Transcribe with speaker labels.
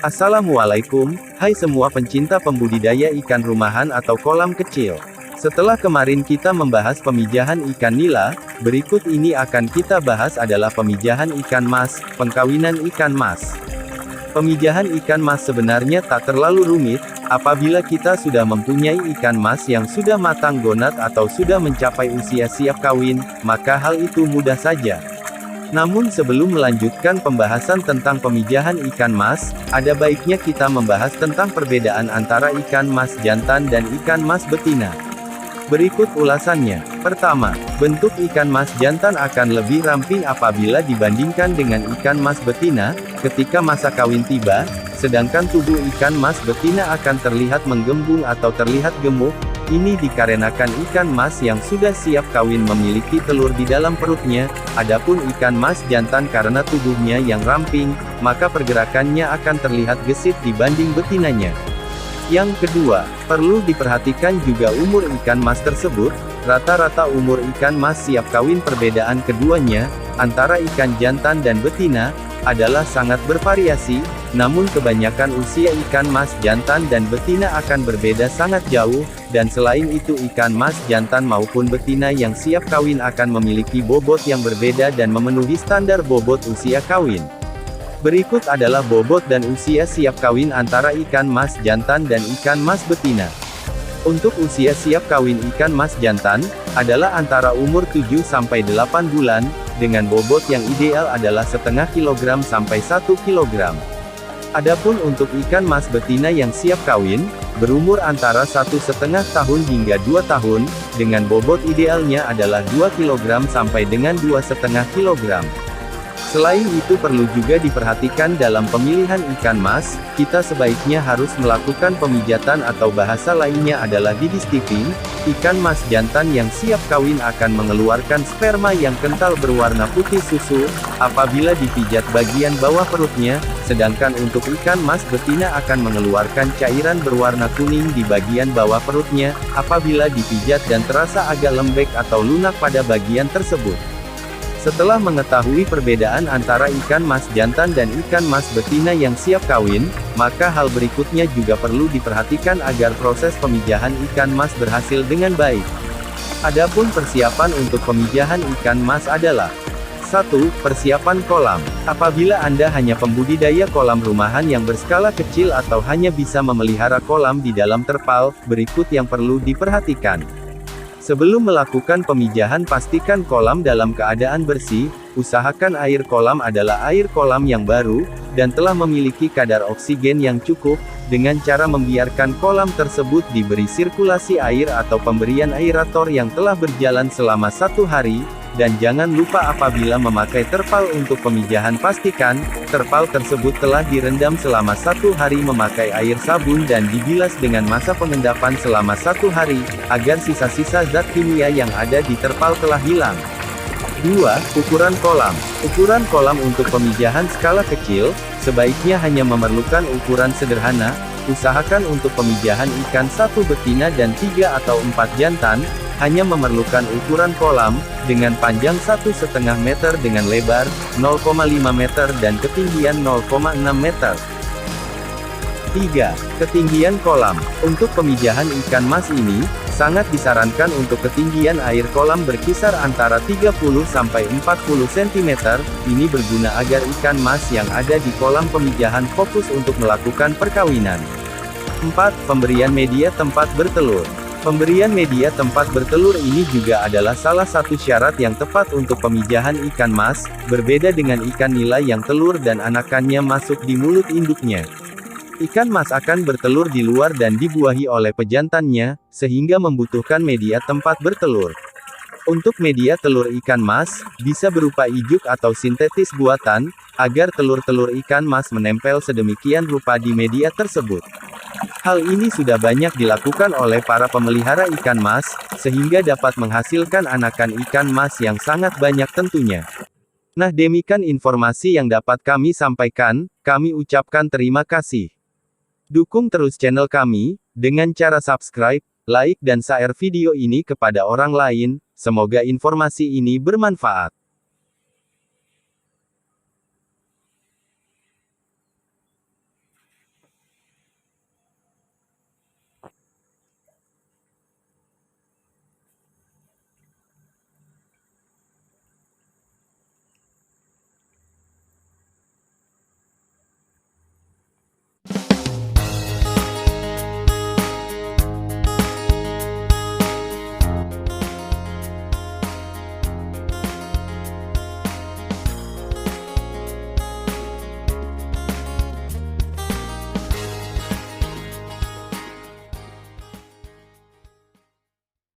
Speaker 1: Assalamualaikum, hai semua pencinta pembudidaya ikan rumahan atau kolam kecil. Setelah kemarin kita membahas pemijahan ikan nila, berikut ini akan kita bahas adalah pemijahan ikan mas, pengkawinan ikan mas. Pemijahan ikan mas sebenarnya tak terlalu rumit, apabila kita sudah mempunyai ikan mas yang sudah matang gonat atau sudah mencapai usia siap kawin, maka hal itu mudah saja. Namun sebelum melanjutkan pembahasan tentang pemijahan ikan mas, ada baiknya kita membahas tentang perbedaan antara ikan mas jantan dan ikan mas betina. Berikut ulasannya. Pertama, bentuk ikan mas jantan akan lebih ramping apabila dibandingkan dengan ikan mas betina, ketika masa kawin tiba, sedangkan tubuh ikan mas betina akan terlihat menggembung atau terlihat gemuk. Ini dikarenakan ikan mas yang sudah siap kawin memiliki telur di dalam perutnya, adapun ikan mas jantan karena tubuhnya yang ramping, maka pergerakannya akan terlihat gesit dibanding betinanya. Yang kedua, perlu diperhatikan juga umur ikan mas tersebut. Rata-rata umur ikan mas siap kawin perbedaan keduanya, antara ikan jantan dan betina, adalah sangat bervariasi, namun kebanyakan usia ikan mas jantan dan betina akan berbeda sangat jauh, dan selain itu ikan mas jantan maupun betina yang siap kawin akan memiliki bobot yang berbeda dan memenuhi standar bobot usia kawin. Berikut adalah bobot dan usia siap kawin antara ikan mas jantan dan ikan mas betina. Untuk usia siap kawin ikan mas jantan, adalah antara umur 7-8 bulan, dengan bobot yang ideal adalah setengah kilogram sampai 1 kilogram. Adapun untuk ikan mas betina yang siap kawin, berumur antara 1,5 tahun hingga 2 tahun, dengan bobot idealnya adalah 2 kg sampai dengan 2,5 kg. Selain itu perlu juga diperhatikan dalam pemilihan ikan mas, kita sebaiknya harus melakukan pemijatan atau bahasa lainnya adalah didistipping. Ikan mas jantan yang siap kawin akan mengeluarkan sperma yang kental berwarna putih susu, apabila dipijat bagian bawah perutnya, sedangkan untuk ikan mas betina akan mengeluarkan cairan berwarna kuning di bagian bawah perutnya, apabila dipijat dan terasa agak lembek atau lunak pada bagian tersebut. Setelah mengetahui perbedaan antara ikan mas jantan dan ikan mas betina yang siap kawin, maka hal berikutnya juga perlu diperhatikan agar proses pemijahan ikan mas berhasil dengan baik. Adapun persiapan untuk pemijahan ikan mas adalah 1. Persiapan kolam. Apabila Anda hanya pembudidaya kolam rumahan yang berskala kecil atau hanya bisa memelihara kolam di dalam terpal, berikut yang perlu diperhatikan. Sebelum melakukan pemijahan pastikan kolam dalam keadaan bersih, usahakan air kolam adalah air kolam yang baru, dan telah memiliki kadar oksigen yang cukup, dengan cara membiarkan kolam tersebut diberi sirkulasi air atau pemberian aerator yang telah berjalan selama 1 hari, dan jangan lupa apabila memakai terpal untuk pemijahan pastikan, terpal tersebut telah direndam selama 1 hari memakai air sabun dan dibilas dengan masa pengendapan selama 1 hari, agar sisa-sisa zat kimia yang ada di terpal telah hilang. 2. Ukuran kolam. Ukuran kolam untuk pemijahan skala kecil, sebaiknya hanya memerlukan ukuran sederhana, usahakan untuk pemijahan ikan 1 betina dan 3 atau 4 jantan, hanya memerlukan ukuran kolam, dengan panjang 1,5 meter dengan lebar 0,5 meter dan ketinggian 0,6 meter. 3. Ketinggian kolam. Untuk pemijahan ikan mas ini, sangat disarankan untuk ketinggian air kolam berkisar antara 30-40 cm, ini berguna agar ikan mas yang ada di kolam pemijahan fokus untuk melakukan perkawinan. 4. Pemberian media tempat bertelur. Pemberian media tempat bertelur ini juga adalah salah satu syarat yang tepat untuk pemijahan ikan mas, berbeda dengan ikan nila yang telur dan anakannya masuk di mulut induknya. Ikan mas akan bertelur di luar dan dibuahi oleh pejantannya, sehingga membutuhkan media tempat bertelur. Untuk media telur ikan mas, bisa berupa ijuk atau sintetis buatan, agar telur-telur ikan mas menempel sedemikian rupa di media tersebut. Hal ini sudah banyak dilakukan oleh para pemelihara ikan mas, sehingga dapat menghasilkan anakan ikan mas yang sangat banyak tentunya. Nah, demikian informasi yang dapat kami sampaikan, kami ucapkan terima kasih. Dukung terus channel kami, dengan cara subscribe, like dan share video ini kepada orang lain, semoga informasi ini bermanfaat.